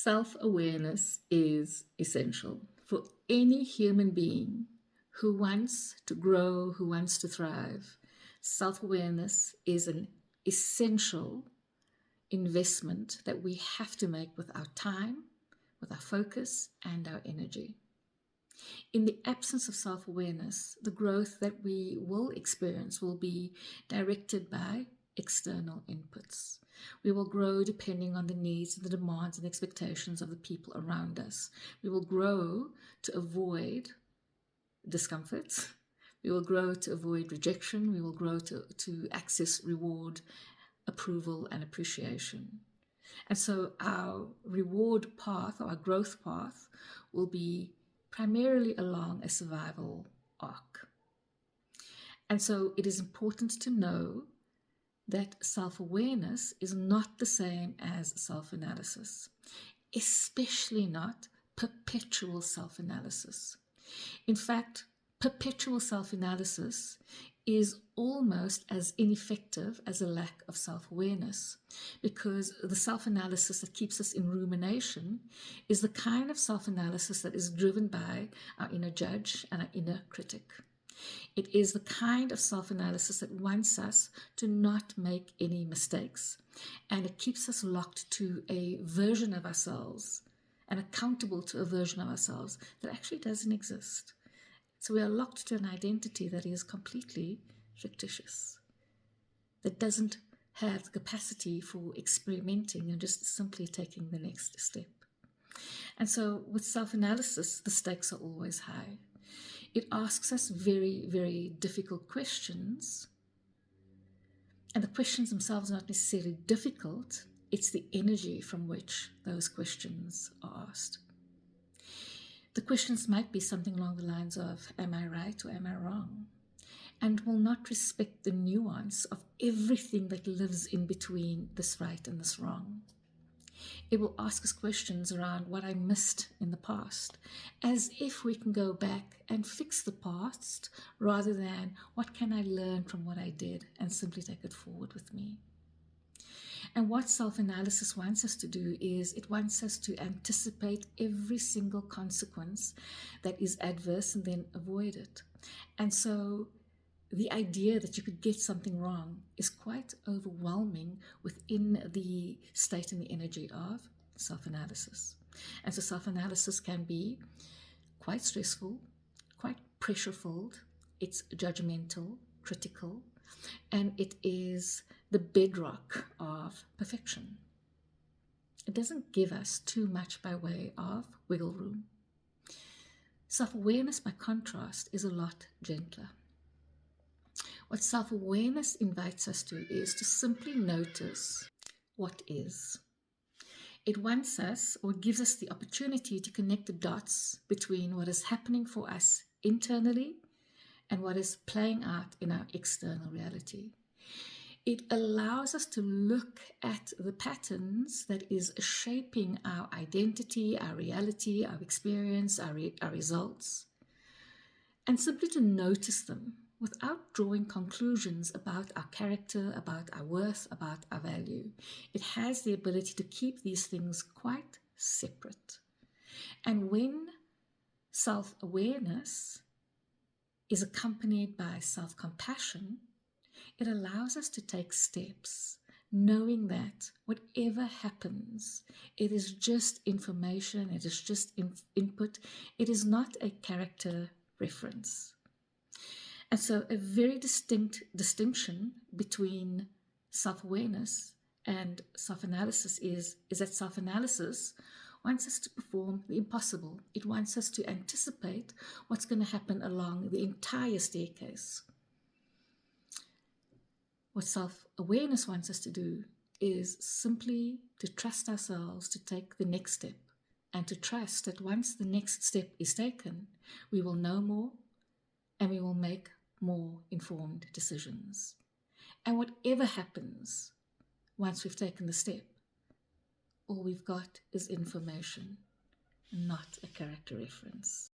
Self-awareness is essential for any human being who wants to grow, who wants to thrive. Self-awareness is an essential investment that we have to make with our time, with our focus, and our energy. In the absence of self-awareness, the growth that we will experience will be directed by external inputs. We will grow depending on the needs, the demands, and expectations of the people around us. We will grow to avoid discomfort. We will grow to avoid rejection. We will grow to access reward, approval, and appreciation. And so our reward path, or our growth path, will be primarily along a survival arc. And so it is important to know that self-awareness is not the same as self-analysis, especially not perpetual self-analysis. In fact, perpetual self-analysis is almost as ineffective as a lack of self-awareness, because the self-analysis that keeps us in rumination is the kind of self-analysis that is driven by our inner judge and our inner critic. It is the kind of self-analysis that wants us to not make any mistakes, and it keeps us locked to a version of ourselves and accountable to a version of ourselves that actually doesn't exist. So we are locked to an identity that is completely fictitious, that doesn't have the capacity for experimenting and just simply taking the next step. And so with self-analysis, the stakes are always high. It asks us very, very difficult questions. And the questions themselves are not necessarily difficult. It's the energy from which those questions are asked. The questions might be something along the lines of, am I right or am I wrong? And will not respect the nuance of everything that lives in between this right and this wrong. It will ask us questions around what I missed in the past, as if we can go back and fix the past rather than what can I learn from what I did and simply take it forward with me. And what self-analysis wants us to do is it wants us to anticipate every single consequence that is adverse and then avoid it. And so the idea that you could get something wrong is quite overwhelming within the state and the energy of self-analysis. And so self-analysis can be quite stressful, quite pressure-filled, it's judgmental, critical, and it is the bedrock of perfection. It doesn't give us too much by way of wiggle room. Self-awareness, by contrast, is a lot gentler. What self-awareness invites us to is to simply notice what is. It wants us, or gives us the opportunity to connect the dots between what is happening for us internally and what is playing out in our external reality. It allows us to look at the patterns that is shaping our identity, our reality, our experience, our results, and simply to notice them without drawing conclusions about our character, about our worth, about our value. It has the ability to keep these things quite separate. And when self-awareness is accompanied by self-compassion, it allows us to take steps, knowing that whatever happens, it is just information, it is just input, it is not a character reference. And so a very distinct distinction between self-awareness and self-analysis is that self-analysis wants us to perform the impossible. It wants us to anticipate what's going to happen along the entire staircase. What self-awareness wants us to do is simply to trust ourselves to take the next step, and to trust that once the next step is taken, we will know more and we will make more informed decisions. And whatever happens once we've taken the step, all we've got is information, not a character reference.